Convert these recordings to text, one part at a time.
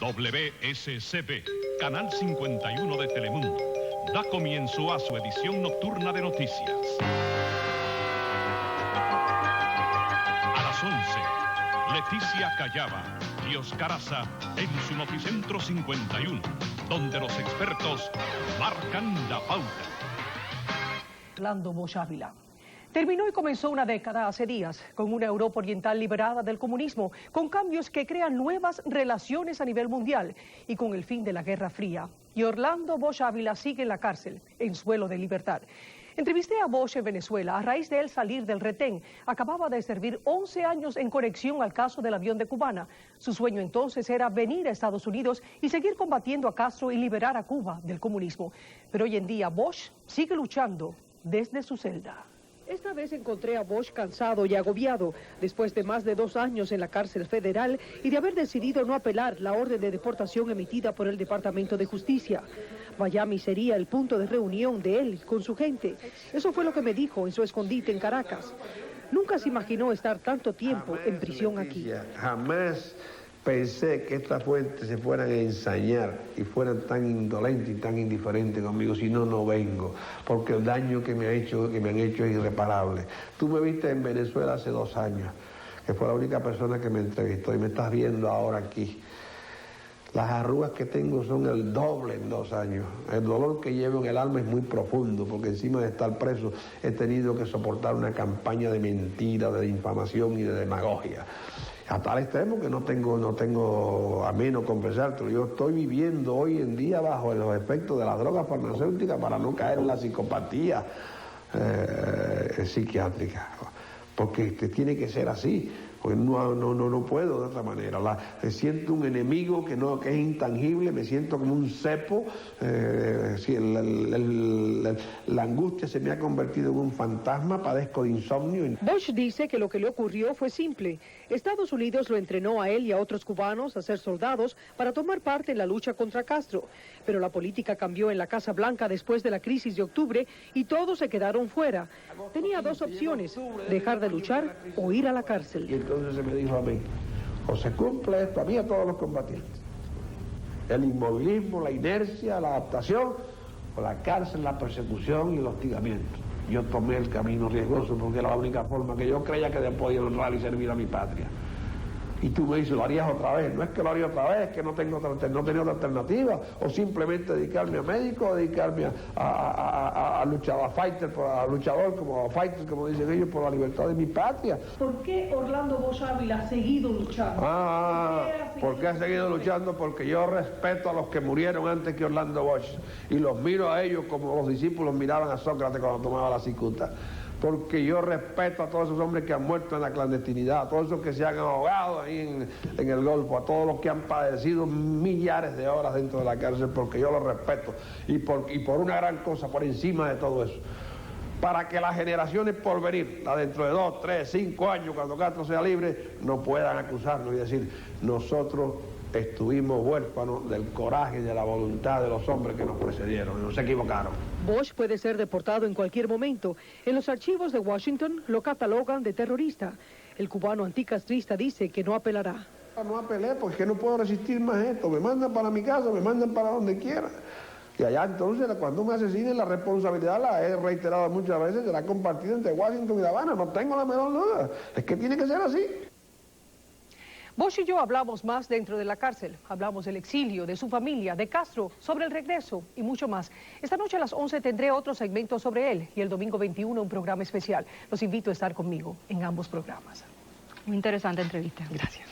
WSCB, Canal 51 de Telemundo, da comienzo a su edición nocturna de noticias. A las 11, Leticia Callaba y Oscar Aza en su Noticentro 51, donde los expertos marcan la pauta. Orlando Bosch Ávila. Terminó y comenzó una década hace días, con una Europa oriental liberada del comunismo, con cambios que crean nuevas relaciones a nivel mundial y con el fin de la Guerra Fría. Y Orlando Bosch Ávila sigue en la cárcel, en suelo de libertad. Entrevisté a Bosch en Venezuela a raíz de él salir del retén. Acababa de servir 11 años en conexión al caso del avión de Cubana. Su sueño entonces era venir a Estados Unidos y seguir combatiendo a Castro y liberar a Cuba del comunismo. Pero hoy en día Bosch sigue luchando desde su celda. Esta vez encontré a Bosch cansado y agobiado, después de más de 2 años en la cárcel federal y de haber decidido no apelar la orden de deportación emitida por el Departamento de Justicia. Miami sería el punto de reunión de él con su gente. Eso fue lo que me dijo en su escondite en Caracas. Nunca se imaginó estar tanto tiempo en prisión aquí. Jamás pensé que estas fuentes se fueran a ensañar y fueran tan indolentes y tan indiferentes conmigo. Si no, no vengo, porque el daño que me han hecho es irreparable. Tú me viste en Venezuela hace 2 años, que fue la única persona que me entrevistó, y me estás viendo ahora aquí. Las arrugas que tengo son el doble en 2 años. El dolor que llevo en el alma es muy profundo, porque encima de estar preso he tenido que soportar una campaña de mentira, de difamación y de demagogia. A tal extremo que no tengo a menos confesártelo. Yo estoy viviendo hoy en día bajo los efectos de las drogas farmacéuticas para no caer en la psicopatía psiquiátrica. Porque tiene que ser así. Pues no puedo de otra manera. Siento un enemigo que es intangible, me siento como un cepo. La angustia se me ha convertido en un fantasma, padezco de insomnio. Bosch dice que lo que le ocurrió fue simple. Estados Unidos lo entrenó a él y a otros cubanos a ser soldados para tomar parte en la lucha contra Castro. Pero la política cambió en la Casa Blanca después de la crisis de octubre y todos se quedaron fuera. Tenía 2 opciones, dejar de luchar o ir a la cárcel. Y entonces se me dijo a mí, o se cumple esto, a mí y a todos los combatientes. El inmovilismo, la inercia, la adaptación, o la cárcel, la persecución y el hostigamiento. Yo tomé el camino riesgoso porque era la única forma que yo creía que podía honrar y servir a mi patria. Y tú me dices, ¿lo harías otra vez? No es que lo haría otra vez, es que no tenía otra alternativa, o simplemente dedicarme a médico, o dedicarme a luchador, a luchador, como dicen ellos, por la libertad de mi patria. ¿Por qué Orlando Bosch Ávila ha seguido luchando? ¿Por qué ha seguido luchando? Porque yo respeto a los que murieron antes que Orlando Bosch, y los miro a ellos como los discípulos miraban a Sócrates cuando tomaba la cicuta. Porque yo respeto a todos esos hombres que han muerto en la clandestinidad, a todos esos que se han ahogado ahí en el Golfo, a todos los que han padecido millares de horas dentro de la cárcel, porque yo los respeto. Y por una gran cosa, por encima de todo eso, para que las generaciones por venir, la dentro de 2, 3, 5 años, cuando Castro sea libre, no puedan acusarnos y decir, nosotros estuvimos huérfanos del coraje y de la voluntad de los hombres que nos precedieron, no se equivocaron. Bosch puede ser deportado en cualquier momento. En los archivos de Washington lo catalogan de terrorista. El cubano anticastrista dice que no apelará. No apelé porque no puedo resistir más esto. Me mandan para mi casa, me mandan para donde quiera. Y allá entonces, cuando me asesinen, la responsabilidad, la he reiterado muchas veces, será compartida entre Washington y La Habana. No tengo la menor duda. Es que tiene que ser así. Bosch y yo hablamos más dentro de la cárcel. Hablamos del exilio, de su familia, de Castro, sobre el regreso y mucho más. Esta noche a las 11 tendré otro segmento sobre él y el domingo 21 un programa especial. Los invito a estar conmigo en ambos programas. Muy interesante entrevista. Gracias.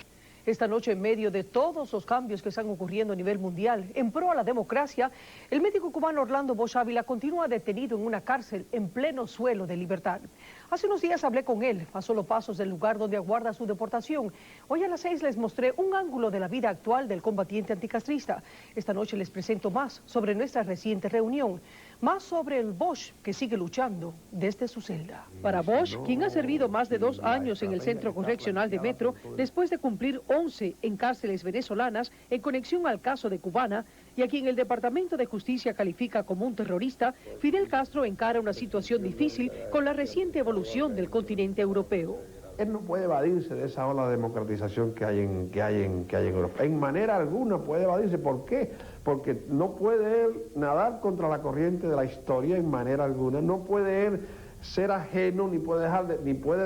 Esta noche, en medio de todos los cambios que están ocurriendo a nivel mundial en pro a la democracia, el médico cubano Orlando Bosch Ávila continúa detenido en una cárcel en pleno suelo de libertad. Hace unos días hablé con él, a solo pasos del lugar donde aguarda su deportación. Hoy a las 6 les mostré un ángulo de la vida actual del combatiente anticastrista. Esta noche les presento más sobre nuestra reciente reunión, más sobre el Bosch que sigue luchando desde su celda. Para Bosch, quien ha servido más de 2 años en el Centro Correccional de Metro, después de cumplir 11 en cárceles venezolanas en conexión al caso de Cubana, y a quien el Departamento de Justicia califica como un terrorista, Fidel Castro encara una situación difícil con la reciente evolución del continente europeo. él no puede evadirse de esa ola de democratización que hay en Europa. En manera alguna puede evadirse. ¿Por qué? Porque no puede él nadar contra la corriente de la historia en manera alguna. No puede él ser ajeno ni puede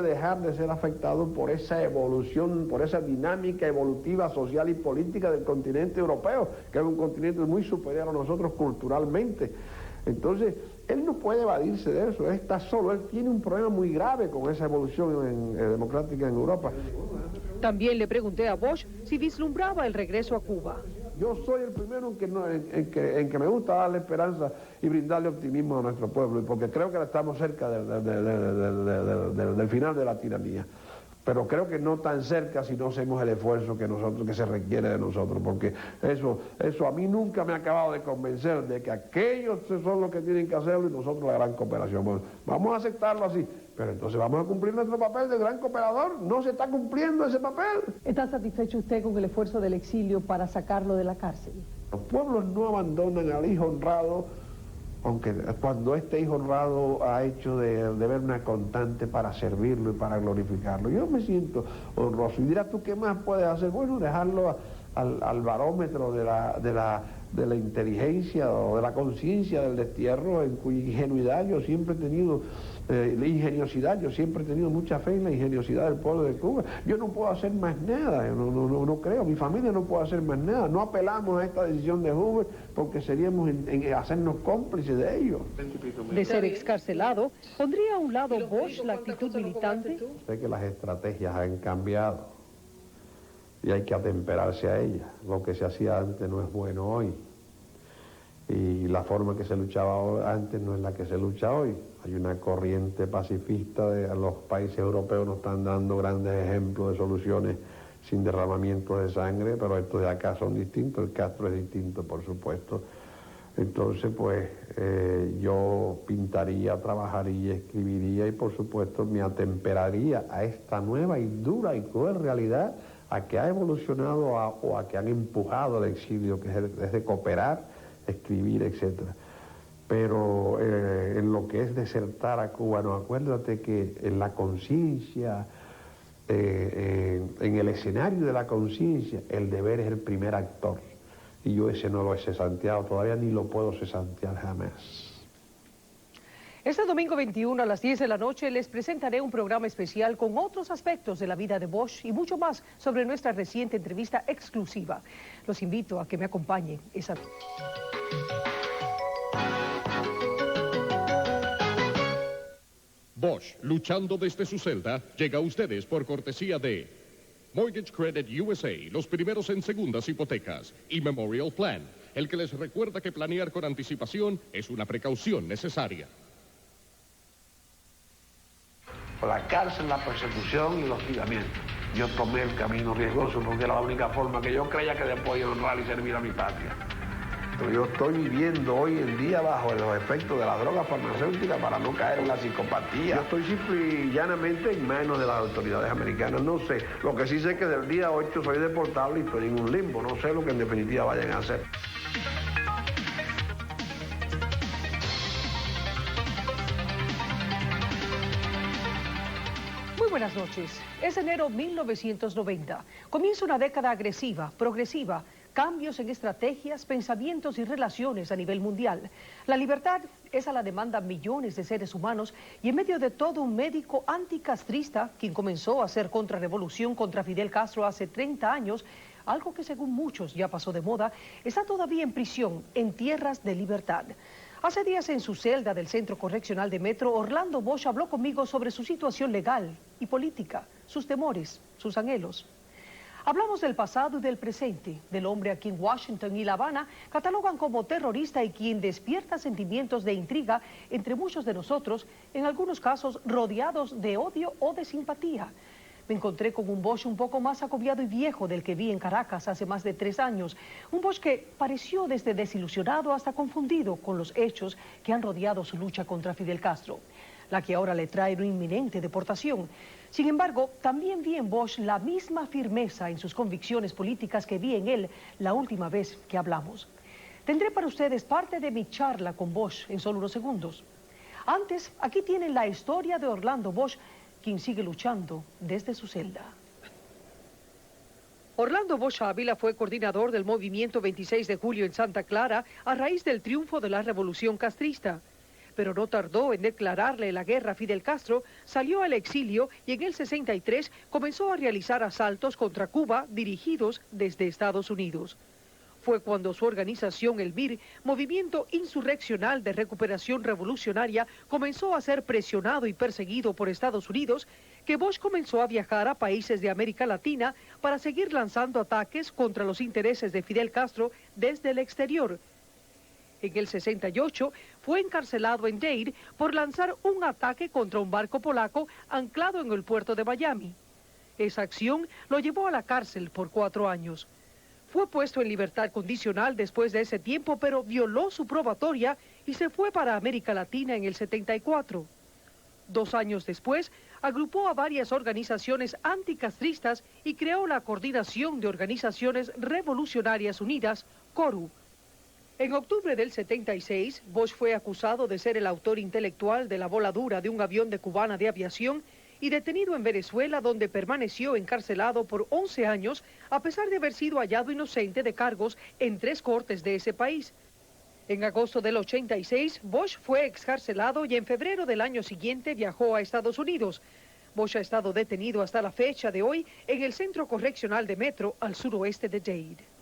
dejar de ser afectado por esa evolución, por esa dinámica evolutiva social y política del continente europeo, que es un continente muy superior a nosotros culturalmente. Entonces, él no puede evadirse de eso, él está solo, él tiene un problema muy grave con esa evolución democrática en Europa. También le pregunté a Bosch si vislumbraba el regreso a Cuba. Yo soy el primero en que me gusta darle esperanza y brindarle optimismo a nuestro pueblo, porque creo que estamos cerca del final de la tiranía. Pero creo que no tan cerca si no hacemos el esfuerzo que se requiere de nosotros, porque eso a mí nunca me ha acabado de convencer de que aquellos son los que tienen que hacerlo y nosotros la gran cooperación. Bueno, vamos a aceptarlo así, pero entonces vamos a cumplir nuestro papel de gran cooperador. No se está cumpliendo ese papel. ¿Está satisfecho usted con el esfuerzo del exilio para sacarlo de la cárcel? Los pueblos no abandonan al hijo honrado, aunque cuando este hijo honrado ha hecho de ver una constante para servirlo y para glorificarlo. Yo me siento honroso. Y dirás tú, ¿qué más puedes hacer? Bueno, dejarlo al barómetro de la inteligencia o de la conciencia del destierro, en cuya ingenuidad yo siempre he tenido, la ingeniosidad, yo siempre he tenido mucha fe en la ingeniosidad del pueblo de Cuba. Yo no puedo hacer más nada, no creo, mi familia no puede hacer más nada. No apelamos a esta decisión de Hoover porque seríamos en hacernos cómplices de ellos. De ser excarcelado, ¿pondría a un lado Bosch la actitud militante? Sé que las estrategias han cambiado y hay que atemperarse a ellas. Lo que se hacía antes no es bueno hoy. Y la forma que se luchaba antes no es la que se lucha hoy. Hay una corriente pacifista, los países europeos nos están dando grandes ejemplos de soluciones sin derramamiento de sangre, pero estos de acá son distintos, el Castro es distinto, por supuesto. Entonces, pues, yo pintaría, trabajaría, escribiría y, por supuesto, me atemperaría a esta nueva y dura y cruel realidad a que ha evolucionado o a que han empujado al exilio, que es de cooperar, escribir, etcétera. Pero en lo que es desertar a Cuba, no, acuérdate que en la conciencia, en el escenario de la conciencia, el deber es el primer actor. Y yo ese no lo he cesanteado todavía, ni lo puedo cesantear jamás. Este domingo 21 a las 10 de la noche les presentaré un programa especial con otros aspectos de la vida de Bosch y mucho más sobre nuestra reciente entrevista exclusiva. Los invito a que me acompañen esa noche. Bosch, luchando desde su celda, llega a ustedes por cortesía de Mortgage Credit USA, los primeros en segundas hipotecas, y Memorial Plan, el que les recuerda que planear con anticipación es una precaución necesaria. La cárcel, la persecución y el hostigamiento. Yo tomé el camino riesgoso porque era la única forma que yo creía que después de honrar y servir a mi patria. Pero yo estoy viviendo hoy en día bajo los efectos de la droga farmacéutica para no caer en la psicopatía. Yo estoy simple y llanamente en manos de las autoridades americanas. No sé, lo que sí sé es que del día 8 soy deportable y estoy en un limbo. No sé lo que en definitiva vayan a hacer. Muy buenas noches. Es enero 1990. Comienza una década agresiva, progresiva, cambios en estrategias, pensamientos y relaciones a nivel mundial. La libertad es a la demanda millones de seres humanos y en medio de todo un médico anticastrista, quien comenzó a hacer contrarrevolución contra Fidel Castro hace 30 años, algo que según muchos ya pasó de moda, está todavía en prisión en tierras de libertad. Hace días en su celda del Centro Correccional de Metro, Orlando Bosch habló conmigo sobre su situación legal y política, sus temores, sus anhelos. Hablamos del pasado y del presente, del hombre a quien Washington y La Habana catalogan como terrorista y quien despierta sentimientos de intriga entre muchos de nosotros, en algunos casos rodeados de odio o de simpatía. Me encontré con un Bosch un poco más agobiado y viejo del que vi en Caracas hace más de 3 años. Un Bosch que pareció desde desilusionado hasta confundido con los hechos que han rodeado su lucha contra Fidel Castro, la que ahora le trae una inminente deportación. Sin embargo, también vi en Bosch la misma firmeza en sus convicciones políticas que vi en él la última vez que hablamos. Tendré para ustedes parte de mi charla con Bosch en solo unos segundos. Antes, aquí tienen la historia de Orlando Bosch, quien sigue luchando desde su celda. Orlando Bosch Ávila fue coordinador del movimiento 26 de julio en Santa Clara a raíz del triunfo de la revolución castrista. Pero no tardó en declararle la guerra a Fidel Castro, salió al exilio y en el 63 comenzó a realizar asaltos contra Cuba dirigidos desde Estados Unidos. Fue cuando su organización, el MIR, Movimiento Insurreccional de Recuperación Revolucionaria, comenzó a ser presionado y perseguido por Estados Unidos, que Bosch comenzó a viajar a países de América Latina para seguir lanzando ataques contra los intereses de Fidel Castro desde el exterior. En el 68 fue encarcelado en Dade por lanzar un ataque contra un barco polaco anclado en el puerto de Miami. Esa acción lo llevó a la cárcel por 4 años. Fue puesto en libertad condicional después de ese tiempo, pero violó su probatoria y se fue para América Latina en el 74. 2 años después, agrupó a varias organizaciones anticastristas y creó la Coordinación de Organizaciones Revolucionarias Unidas, CORU. En octubre del 76, Bosch fue acusado de ser el autor intelectual de la voladura de un avión de Cubana de aviación y detenido en Venezuela, donde permaneció encarcelado por 11 años, a pesar de haber sido hallado inocente de cargos en 3 cortes de ese país. En agosto del 86, Bosch fue excarcelado y en febrero del año siguiente viajó a Estados Unidos. Bosch ha estado detenido hasta la fecha de hoy en el Centro Correccional de Metro, al suroeste de Dade.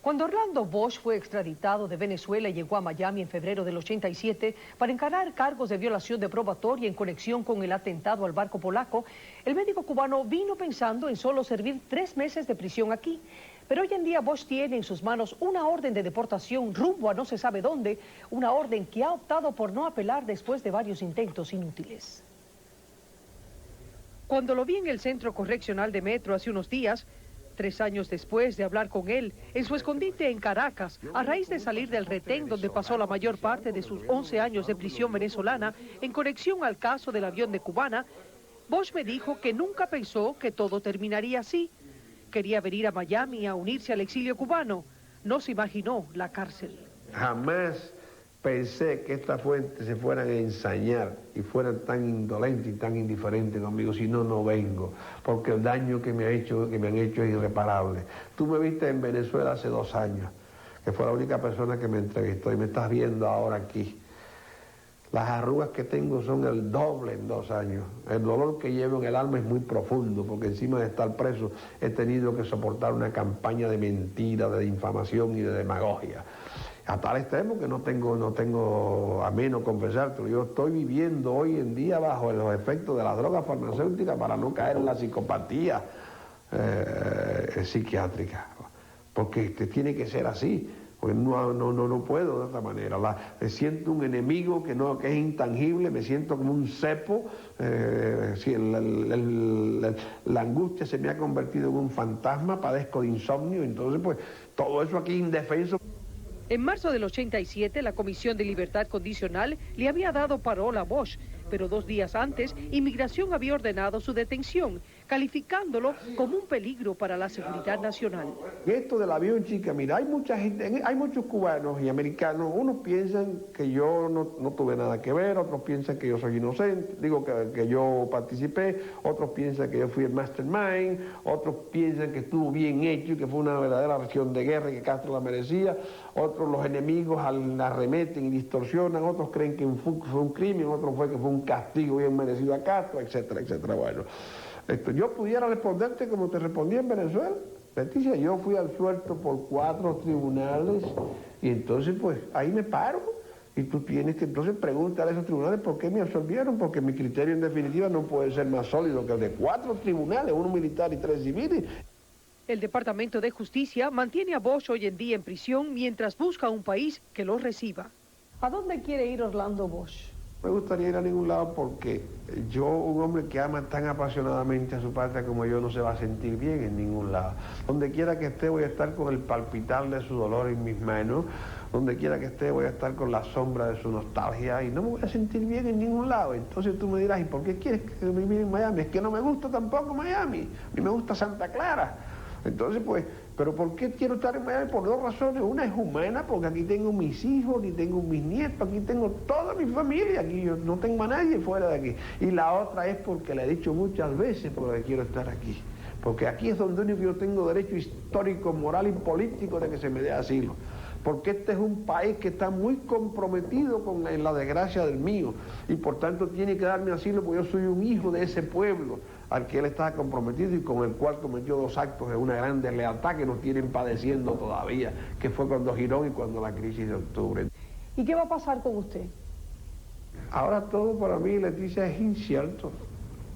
Cuando Orlando Bosch fue extraditado de Venezuela y llegó a Miami en febrero del 87 para encarar cargos de violación de probatoria en conexión con el atentado al barco polaco, el médico cubano vino pensando en solo servir 3 meses de prisión aquí. Pero hoy en día Bosch tiene en sus manos una orden de deportación rumbo a no se sabe dónde, una orden que ha optado por no apelar después de varios intentos inútiles. Cuando lo vi en el Centro Correccional de Metro hace unos días, 3 años después de hablar con él, en su escondite en Caracas, a raíz de salir del retén donde pasó la mayor parte de sus 11 años de prisión venezolana en conexión al caso del avión de Cubana, Bosch me dijo que nunca pensó que todo terminaría así. Quería venir a Miami a unirse al exilio cubano. No se imaginó la cárcel. Jamás pensé que estas fuentes se fueran a ensañar y fueran tan indolentes y tan indiferentes conmigo. Si no, no vengo, porque el daño que me han hecho es irreparable. Tú me viste en Venezuela hace 2 años, que fue la única persona que me entrevistó, y me estás viendo ahora aquí. Las arrugas que tengo son el doble en 2 años. El dolor que llevo en el alma es muy profundo, porque encima de estar preso he tenido que soportar una campaña de mentira, de difamación y de demagogia. A tal extremo que no tengo a menos confesártelo. Yo estoy viviendo hoy en día bajo los efectos de las drogas farmacéuticas para no caer en la psicopatía psiquiátrica. Porque tiene que ser así. Porque no puedo de otra manera. Me siento un enemigo que es intangible, me siento como un cepo. La angustia se me ha convertido en un fantasma, padezco de insomnio, entonces pues todo eso aquí indefenso. En marzo del 87, la Comisión de Libertad Condicional le había dado parol a Bosch, pero 2 días antes, Inmigración había ordenado su detención, calificándolo como un peligro para la seguridad nacional. Esto del avión, chica, mira, hay mucha gente, hay muchos cubanos y americanos, unos piensan que yo no tuve nada que ver, otros piensan que yo soy inocente, digo que yo participé, otros piensan que yo fui el mastermind, otros piensan que estuvo bien hecho y que fue una verdadera acción de guerra y que Castro la merecía, otros los enemigos la arremeten y distorsionan, otros creen que fue un crimen, otros fue que fue un castigo bien merecido a Castro, etcétera, etcétera. Bueno, yo pudiera responderte como te respondí en Venezuela. Leticia, yo fui absuelto por 4 tribunales y entonces pues ahí me paro y tú tienes que entonces preguntar a esos tribunales por qué me absolvieron, porque mi criterio en definitiva no puede ser más sólido que el de 4 tribunales, 1 militar y 3 civiles. El Departamento de Justicia mantiene a Bosch hoy en día en prisión mientras busca un país que lo reciba. ¿A dónde quiere ir Orlando Bosch? No me gustaría ir a ningún lado porque yo, un hombre que ama tan apasionadamente a su patria como yo, no se va a sentir bien en ningún lado. Donde quiera que esté voy a estar con el palpitar de su dolor en mis manos, donde quiera que esté voy a estar con la sombra de su nostalgia y no me voy a sentir bien en ningún lado. Entonces tú me dirás, ¿y por qué quieres vivir en Miami? Es que no me gusta tampoco Miami, a mí me gusta Santa Clara. Entonces, pues, Pero ¿por qué quiero estar en Miami? Por dos razones. Una es humana, porque aquí tengo mis hijos, aquí tengo mis nietos, aquí tengo toda mi familia, aquí yo no tengo a nadie fuera de aquí. Y la otra es porque le he dicho muchas veces porque quiero estar aquí. Porque aquí es donde único yo tengo derecho histórico, moral y político de que se me dé asilo. Porque este es un país que está muy comprometido con la desgracia del mío y por tanto tiene que darme asilo porque yo soy un hijo de ese pueblo al que él está comprometido y con el cual cometió dos actos de una gran deslealtad que nos tienen padeciendo todavía, que fue cuando Girón y cuando la crisis de octubre. ¿Y qué va a pasar con usted? Ahora todo para mí, Leticia, es incierto.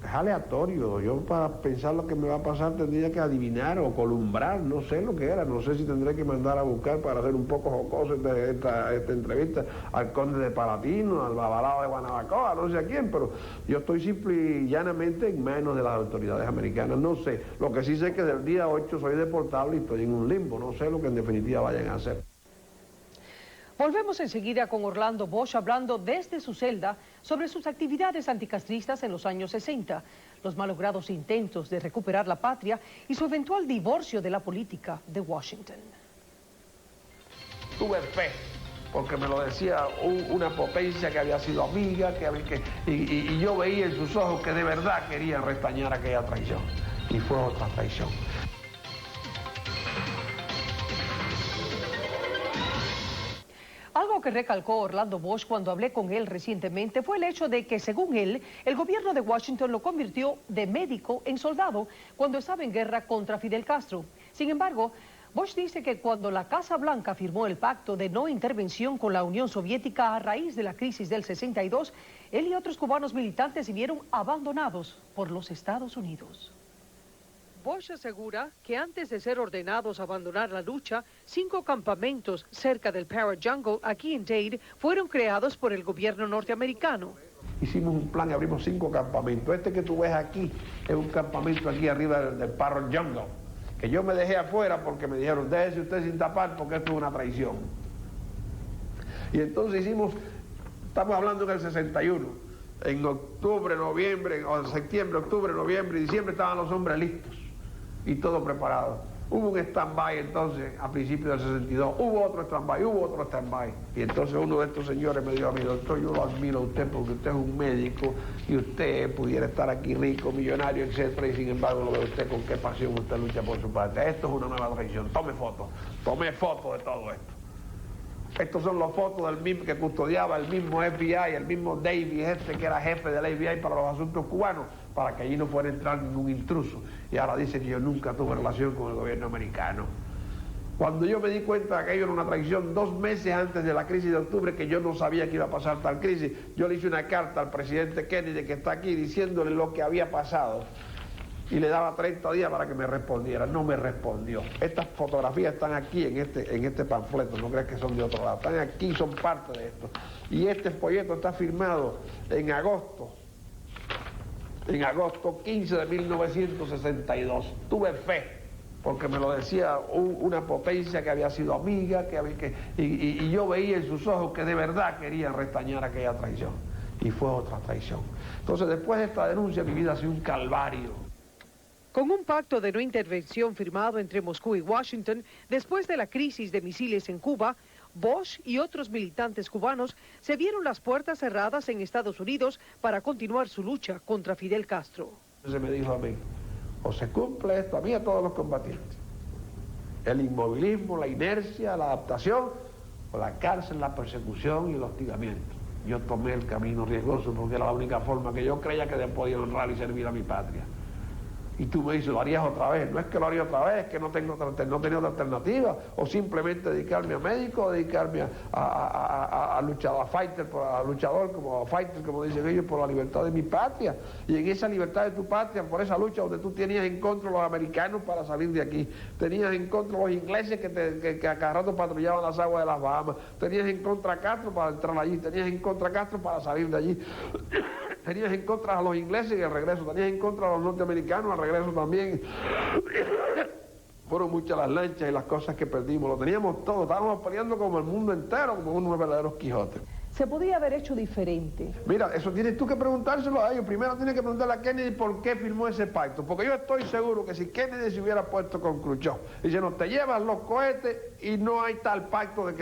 Es aleatorio. Yo para pensar lo que me va a pasar tendría que adivinar o columbrar, no sé lo que era, no sé si tendré que mandar a buscar para hacer un poco jocoso esta entrevista al conde de Palatino, al babalao de Guanabacoa, no sé a quién, pero yo estoy simple y llanamente en manos de las autoridades americanas, no sé. Lo que sí sé es que del día 8 soy deportable y estoy en un limbo, no sé lo que en definitiva vayan a hacer. Volvemos enseguida con Orlando Bosch hablando desde su celda sobre sus actividades anticastristas en los años 60, los malogrados intentos de recuperar la patria y su eventual divorcio de la política de Washington. Tuve fe, porque me lo decía una potencia que había sido amiga, y yo veía en sus ojos que de verdad querían restañar aquella traición, y fue otra traición. Algo que recalcó Orlando Bosch cuando hablé con él recientemente fue el hecho de que, según él, el gobierno de Washington lo convirtió de médico en soldado cuando estaba en guerra contra Fidel Castro. Sin embargo, Bosch dice que cuando la Casa Blanca firmó el pacto de no intervención con la Unión Soviética a raíz de la crisis del 62, él y otros cubanos militantes se vieron abandonados por los Estados Unidos. Bosch asegura que antes de ser ordenados a abandonar la lucha, 5 campamentos cerca del Para Jungle, aquí en Dade, fueron creados por el gobierno norteamericano. Hicimos un plan y abrimos 5 campamentos. Este que tú ves aquí es un campamento aquí arriba del Para Jungle, que yo me dejé afuera porque me dijeron, déjese usted sin tapar porque esto es una traición. Y entonces estamos hablando del 61, en octubre, noviembre, o septiembre, octubre, noviembre y diciembre estaban los hombres listos y todo preparado. Hubo un stand-by entonces a principios del 62, hubo otro stand-by, y entonces uno de estos señores me dijo a mí, doctor, yo lo admiro a usted porque usted es un médico y usted pudiera estar aquí rico, millonario, etcétera, y sin embargo lo ve usted con qué pasión usted lucha por su patria. Esto es una nueva traición, tomé fotos de todo esto. Estos son las fotos del mismo que custodiaba el mismo FBI, el mismo Davis, que era jefe del FBI para los asuntos cubanos, para que allí no fuera a entrar ningún intruso. Y ahora dice que yo nunca tuve relación con el gobierno americano. Cuando yo me di cuenta de que aquello era una traición 2 meses antes de la crisis de octubre, que yo no sabía que iba a pasar tal crisis, yo le hice una carta al presidente Kennedy, que está aquí, diciéndole lo que había pasado. Y le daba 30 días para que me respondiera. No me respondió. Estas fotografías están aquí en este panfleto, no creas que son de otro lado. Están aquí, son parte de esto. Y este folleto está firmado en agosto 15 de 1962. Tuve fe, porque me lo decía una potencia que había sido amiga, y yo veía en sus ojos que de verdad querían restañar aquella traición. Y fue otra traición. Entonces, después de esta denuncia, mi vida ha sido un calvario. Con un pacto de no intervención firmado entre Moscú y Washington, después de la crisis de misiles en Cuba, Bosch y otros militantes cubanos se vieron las puertas cerradas en Estados Unidos para continuar su lucha contra Fidel Castro. Se me dijo a mí, o se cumple esto, a mí y a todos los combatientes. El inmovilismo, la inercia, la adaptación, o la cárcel, la persecución y el hostigamiento. Yo tomé el camino riesgoso porque era la única forma que yo creía que podía honrar y servir a mi patria. Y tú me dices, ¿lo harías otra vez? No es que lo haría otra vez, es que no tenía otra alternativa, o simplemente dedicarme a médico, o dedicarme a luchador, como dicen ellos, por la libertad de mi patria. Y en esa libertad de tu patria, por esa lucha donde tú tenías en contra a los americanos para salir de aquí, tenías en contra a los ingleses que a cada rato patrullaban las aguas de las Bahamas, tenías en contra a Castro para entrar allí, tenías en contra a Castro para salir de allí. Tenías en contra a los ingleses y al regreso, tenías en contra a los norteamericanos al regreso también. Fueron muchas las lanchas y las cosas que perdimos, lo teníamos todo, estábamos peleando como el mundo entero, como unos verdaderos Quijotes. se podía haber hecho diferente. Mira, eso tienes tú que preguntárselo a ellos. Primero tienes que preguntarle a Kennedy por qué firmó ese pacto. Porque yo estoy seguro que si Kennedy se hubiera puesto con Khrushchev, dice, no, te llevas los cohetes y no hay tal pacto de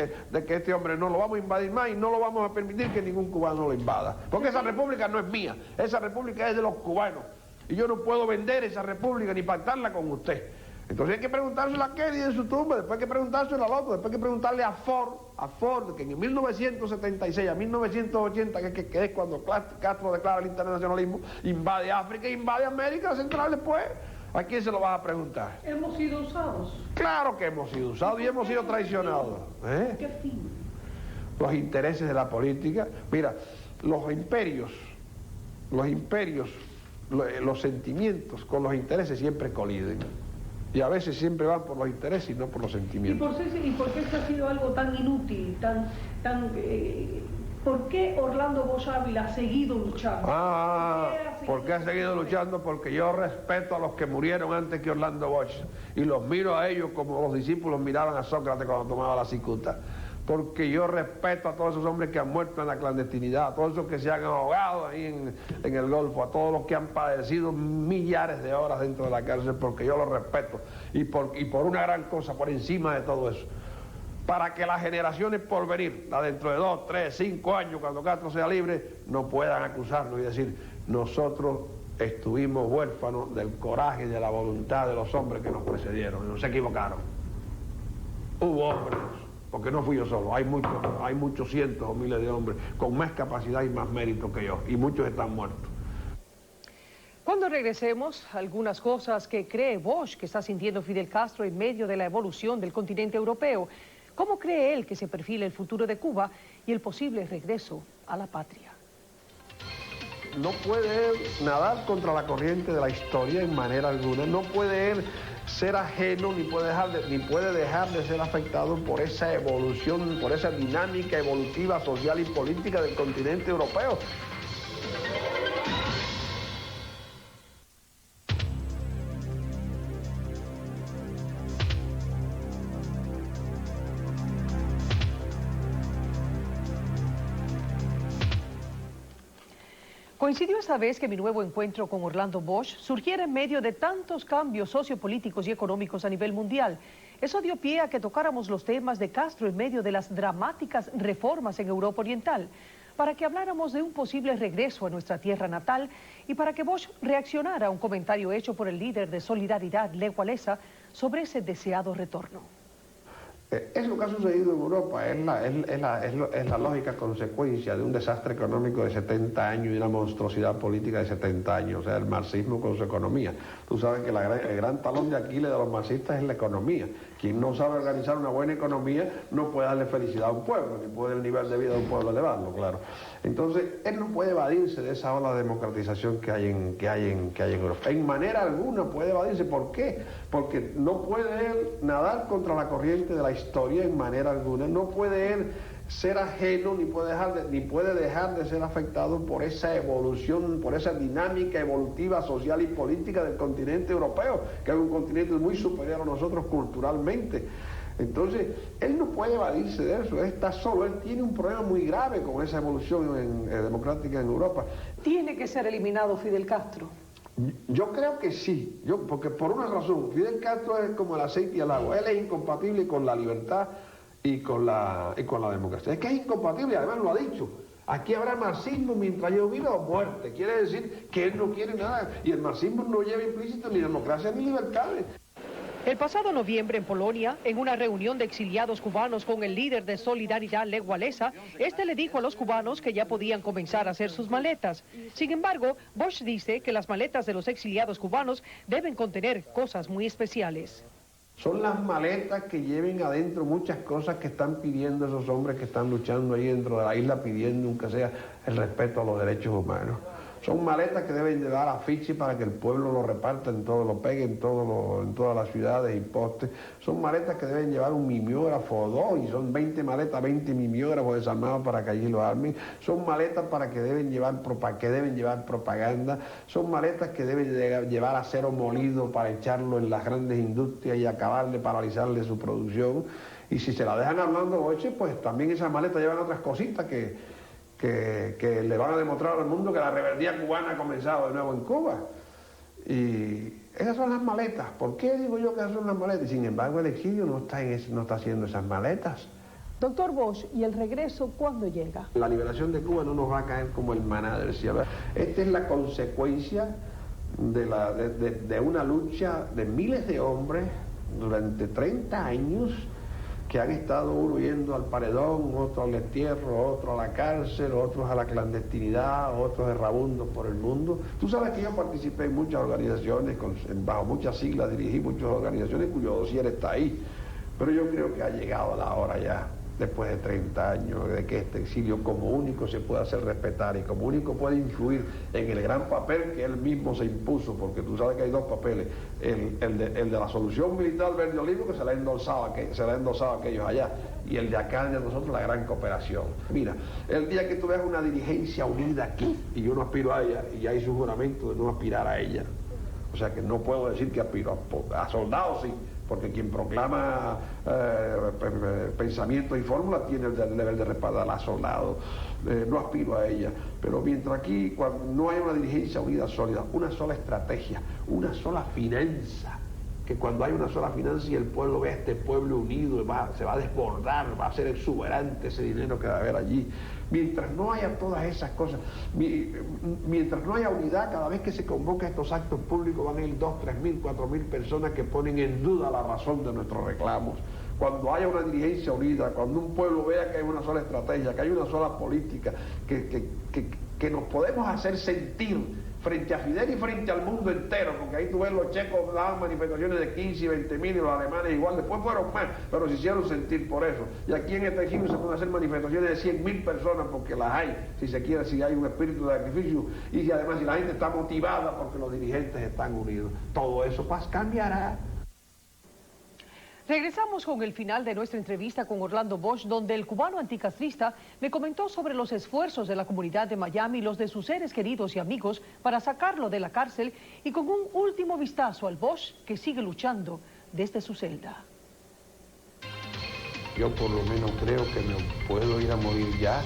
que este hombre no lo vamos a invadir más y no lo vamos a permitir que ningún cubano lo invada. Porque esa república no es mía, esa república es de los cubanos. Y yo no puedo vender esa república ni pactarla con usted. Entonces hay que preguntárselo a Kennedy en su tumba, después hay que preguntárselo al otro, después hay que preguntarle a Ford, que en 1976 a 1980, que es cuando Castro declara el internacionalismo, invade África e invade América Central después. ¿A quién se lo vas a preguntar? Hemos sido usados. Claro que hemos sido usados y hemos sido traicionados. ¿Qué fin? Los intereses de la política. Mira, los imperios, los sentimientos con los intereses siempre coliden. Y a veces siempre van por los intereses y no por los sentimientos. ¿Y por qué esto ha sido algo tan inútil, ¿por qué Orlando Bosch Ávila ha seguido luchando? ¿Por qué ha seguido luchando? Porque yo respeto a los que murieron antes que Orlando Bosch y los miro a ellos como los discípulos miraban a Sócrates cuando tomaba la cicuta. Porque yo respeto a todos esos hombres que han muerto en la clandestinidad, a todos esos que se han ahogado ahí en el Golfo, a todos los que han padecido millares de horas dentro de la cárcel, porque yo los respeto. Y por una gran cosa, por encima de todo eso, para que las generaciones por venir, la dentro de 2, 3, 5 años, cuando Castro sea libre, no puedan acusarnos y decir, nosotros estuvimos huérfanos del coraje y de la voluntad de los hombres que nos precedieron, no se equivocaron. Hubo hombres. Porque no fui yo solo, hay muchos cientos o miles de hombres con más capacidad y más mérito que yo, y muchos están muertos. Cuando regresemos, algunas cosas que cree Bosch que está sintiendo Fidel Castro en medio de la evolución del continente europeo. ¿Cómo cree él que se perfila el futuro de Cuba y el posible regreso a la patria? No puede él nadar contra la corriente de la historia en manera alguna, no puede él ser ajeno ni puede dejar de ser afectado por esa evolución, por esa dinámica evolutiva social y política del continente europeo. Coincidió esta vez que mi nuevo encuentro con Orlando Bosch surgiera en medio de tantos cambios sociopolíticos y económicos a nivel mundial. Eso dio pie a que tocáramos los temas de Castro en medio de las dramáticas reformas en Europa Oriental, para que habláramos de un posible regreso a nuestra tierra natal y para que Bosch reaccionara a un comentario hecho por el líder de Solidaridad, Lech Walesa, sobre ese deseado retorno. Es lo que ha sucedido en Europa, es la lógica consecuencia de un desastre económico de 70 años y una monstruosidad política de 70 años, o sea, el marxismo con su economía. Tú sabes que el gran talón de Aquiles de los marxistas es la economía. Quien no sabe organizar una buena economía no puede darle felicidad a un pueblo, ni puede el nivel de vida de un pueblo elevarlo, claro. Entonces, él no puede evadirse de esa ola de democratización que hay en Europa. En manera alguna puede evadirse. ¿Por qué? Porque no puede él nadar contra la corriente de la historia en manera alguna. No puede él ser ajeno ni puede dejar de ser afectado por esa evolución, por esa dinámica evolutiva social y política del continente europeo, que es un continente muy superior a nosotros culturalmente. Entonces, él no puede evadirse de eso, él está solo, él tiene un problema muy grave con esa evolución democrática en Europa. ¿Tiene que ser eliminado Fidel Castro? Yo creo que sí, porque por una razón, Fidel Castro es como el aceite y el agua, él es incompatible con la libertad y con la democracia. Es que es incompatible, además lo ha dicho. Aquí habrá marxismo mientras yo viva o muerte. Quiere decir que él no quiere nada. Y el marxismo no lleva implícito ni democracia ni libertades. El pasado noviembre en Polonia, en una reunión de exiliados cubanos con el líder de Solidaridad, Lech Walesa, este le dijo a los cubanos que ya podían comenzar a hacer sus maletas. Sin embargo, Bosch dice que las maletas de los exiliados cubanos deben contener cosas muy especiales. Son las maletas que lleven adentro muchas cosas que están pidiendo esos hombres que están luchando ahí dentro de la isla, pidiendo, aunque sea, el respeto a los derechos humanos. Son maletas que deben llevar afiches para que el pueblo lo reparta en todo, lo pegue en todas las ciudades y postes. Son maletas que deben llevar un mimeógrafo o dos, y son 20 maletas, 20 mimeógrafos desarmados para que allí lo armen. Son maletas que deben llevar propaganda. Son maletas que deben llevar acero molido para echarlo en las grandes industrias y acabarle, paralizarle su producción. Y si se la dejan hablando Boche, pues también esas maletas llevan otras cositas que que le van a demostrar al mundo que la rebeldía cubana ha comenzado de nuevo en Cuba. Y esas son las maletas. ¿Por qué digo yo que esas son las maletas? Y sin embargo el exilio no está haciendo esas maletas. Doctor Bosch, ¿y el regreso cuándo llega? La liberación de Cuba no nos va a caer como el maná del cielo. Esta es la consecuencia de una lucha de miles de hombres durante 30 años que han estado uno yendo al paredón, otros al destierro, otros a la cárcel, otros a la clandestinidad, otros errabundos por el mundo. Tú sabes que yo participé en muchas organizaciones, bajo muchas siglas dirigí muchas organizaciones cuyo dossier está ahí, pero yo creo que ha llegado la hora ya, después de 30 años, de que este exilio como único se pueda hacer respetar y como único puede influir en el gran papel que él mismo se impuso, porque tú sabes que hay dos papeles, el de la solución militar verde olivo, que se le ha endosado a aquellos allá, y el de acá de nosotros, la gran cooperación. Mira, el día que tú veas una dirigencia unida aquí, y yo no aspiro a ella, y ya hice un juramento de no aspirar a ella, o sea que no puedo decir que aspiro a soldados, sí, porque quien proclama pensamiento y fórmula tiene el deber de respaldar a soldados. No aspiro a ella, pero mientras aquí cuando no hay una dirigencia unida sólida, una sola estrategia, una sola finanza, que cuando hay una sola finanza y el pueblo ve a este pueblo unido, se va a desbordar, va a ser exuberante ese dinero que va a haber allí. Mientras no haya todas esas cosas, mientras no haya unidad, cada vez que se convoca estos actos públicos van a ir 2.000, 3.000, 4.000 personas que ponen en duda la razón de nuestros reclamos. Cuando haya una dirigencia unida, cuando un pueblo vea que hay una sola estrategia, que hay una sola política, que nos podemos hacer sentir frente a Fidel y frente al mundo entero, porque ahí tú ves los checos daban manifestaciones de 15 y 20.000 y los alemanes igual, después fueron más, pero se hicieron sentir por eso. Y aquí en este exilio se pueden hacer manifestaciones de 100.000 personas porque las hay, si se quiere, si hay un espíritu de sacrificio y si además si la gente está motivada porque los dirigentes están unidos. Todo eso cambiará. Regresamos con el final de nuestra entrevista con Orlando Bosch, donde el cubano anticastrista me comentó sobre los esfuerzos de la comunidad de Miami y los de sus seres queridos y amigos para sacarlo de la cárcel, y con un último vistazo al Bosch que sigue luchando desde su celda. Yo por lo menos creo que me puedo ir a morir ya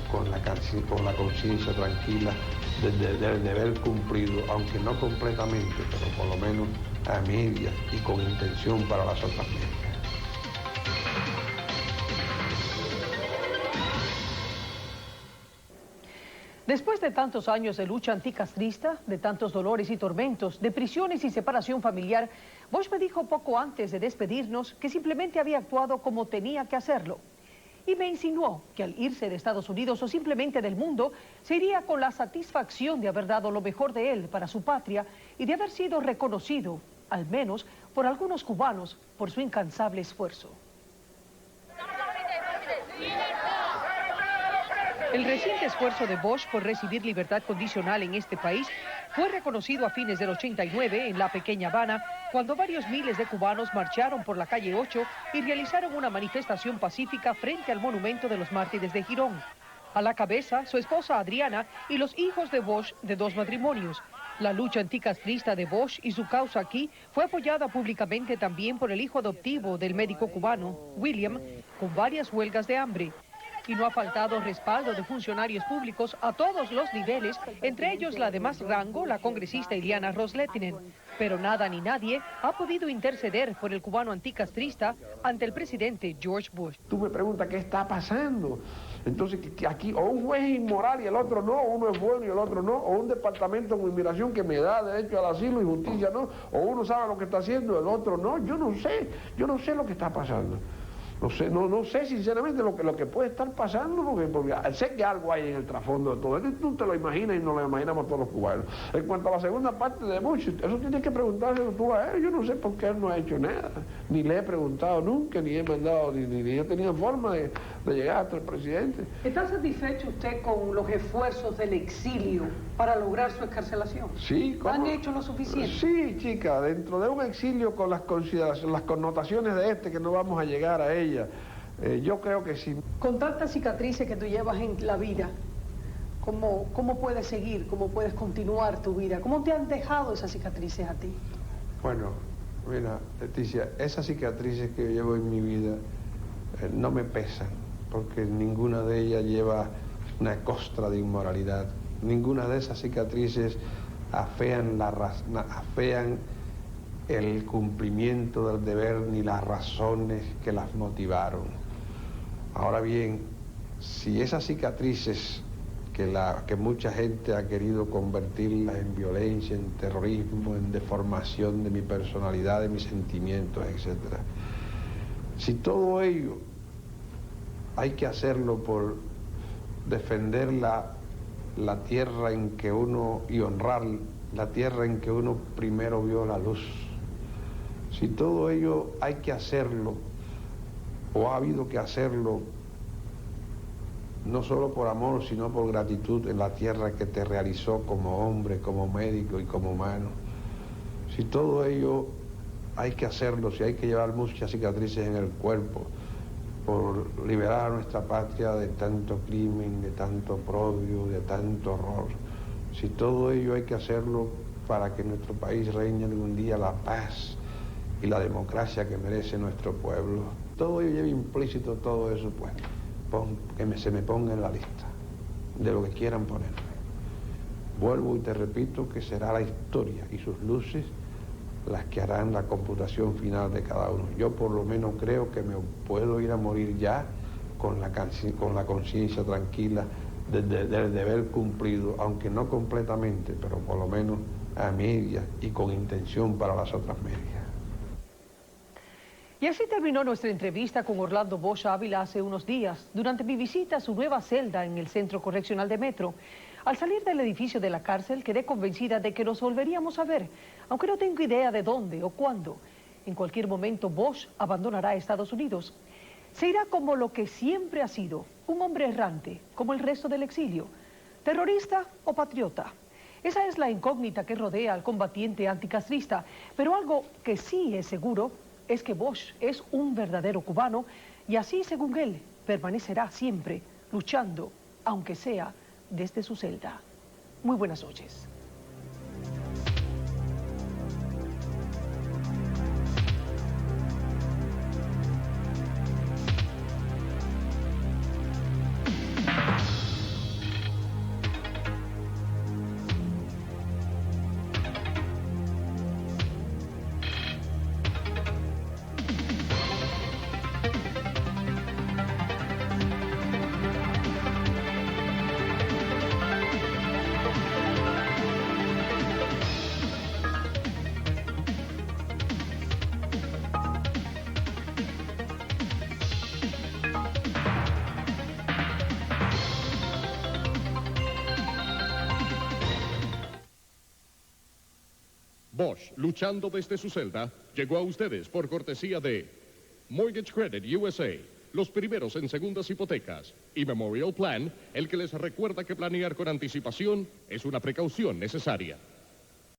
con la conciencia tranquila de haber cumplido, aunque no completamente, pero por lo menos a medias y con intención para las otras medias. Después de tantos años de lucha anticastrista, de tantos dolores y tormentos, de prisiones y separación familiar, Bosch me dijo poco antes de despedirnos que simplemente había actuado como tenía que hacerlo. Y me insinuó que al irse de Estados Unidos o simplemente del mundo, se iría con la satisfacción de haber dado lo mejor de él para su patria y de haber sido reconocido, al menos por algunos cubanos, por su incansable esfuerzo. El reciente esfuerzo de Bosch por recibir libertad condicional en este país fue reconocido a fines del 89 en la pequeña Habana, cuando varios miles de cubanos marcharon por la calle 8 y realizaron una manifestación pacífica frente al monumento de los mártires de Girón. A la cabeza, su esposa Adriana y los hijos de Bosch de 2 matrimonios. La lucha anticastrista de Bosch y su causa aquí fue apoyada públicamente también por el hijo adoptivo del médico cubano, William, con varias huelgas de hambre. Y no ha faltado respaldo de funcionarios públicos a todos los niveles, entre ellos la de más rango, la congresista Iliana Ros-Lehtinen. Pero nada ni nadie ha podido interceder por el cubano anticastrista ante el presidente George Bush. Tú me preguntas qué está pasando. Entonces aquí o un juez es inmoral y el otro no, o uno es bueno y el otro no, o un departamento de inmigración que me da derecho al asilo y justicia no, o uno sabe lo que está haciendo, el otro no. Yo no sé lo que está pasando. No sé sinceramente lo que puede estar pasando, porque sé que algo hay en el trasfondo de todo esto. Tú te lo imaginas y nos lo imaginamos todos los cubanos. En cuanto a la segunda parte de Bush, eso tienes que preguntárselo tú a él. Yo no sé por qué él no ha hecho nada, ni le he preguntado nunca, ni he mandado, ni he tenido forma de llegar hasta el presidente. ¿Está satisfecho usted con los esfuerzos del exilio para lograr su excarcelación? Sí. ¿Han hecho lo suficiente? Sí, chica, dentro de un exilio con las connotaciones de que no vamos a llegar a ella. Yo creo que sí. Con tantas cicatrices que tú llevas en la vida, ¿cómo puedes seguir? ¿Cómo puedes continuar tu vida? ¿Cómo te han dejado esas cicatrices a ti? Bueno, mira, Leticia, esas cicatrices que llevo en mi vida no me pesan, porque ninguna de ellas lleva una costra de inmoralidad. Ninguna de esas cicatrices afean el cumplimiento del deber ni las razones que las motivaron. Ahora bien, si esas cicatrices que mucha gente ha querido convertirlas en violencia, en terrorismo, en deformación de mi personalidad, de mis sentimientos, etc. Si todo ello hay que hacerlo por defender la tierra en que uno, y honrar la tierra en que uno primero vio la luz, si todo ello hay que hacerlo, o ha habido que hacerlo, no solo por amor, sino por gratitud en la tierra que te realizó como hombre, como médico y como humano. Si todo ello hay que hacerlo, si hay que llevar muchas cicatrices en el cuerpo, por liberar a nuestra patria de tanto crimen, de tanto oprobio, de tanto horror. Si todo ello hay que hacerlo para que en nuestro país reine algún día la paz y la democracia que merece nuestro pueblo. Todo ello lleva implícito todo eso, pues. Se me ponga en la lista de lo que quieran ponerme. Vuelvo y te repito que será la historia y sus luces las que harán la computación final de cada uno. Yo por lo menos creo que me puedo ir a morir ya con la conciencia tranquila del deber cumplido, aunque no completamente, pero por lo menos a medias y con intención para las otras medias. Y así terminó nuestra entrevista con Orlando Bosch Ávila hace unos días, durante mi visita a su nueva celda en el Centro Correccional de Metro. Al salir del edificio de la cárcel, quedé convencida de que nos volveríamos a ver, aunque no tengo idea de dónde o cuándo. En cualquier momento, Bosch abandonará Estados Unidos. Se irá como lo que siempre ha sido, un hombre errante, como el resto del exilio. ¿Terrorista o patriota? Esa es la incógnita que rodea al combatiente anticastrista, pero algo que sí es seguro es que Bosch es un verdadero cubano y así, según él, permanecerá siempre luchando, aunque sea desde su celda. Muy buenas noches. Bosch, luchando desde su celda, llegó a ustedes por cortesía de Mortgage Credit USA, los primeros en segundas hipotecas, y Memorial Plan, el que les recuerda que planear con anticipación es una precaución necesaria.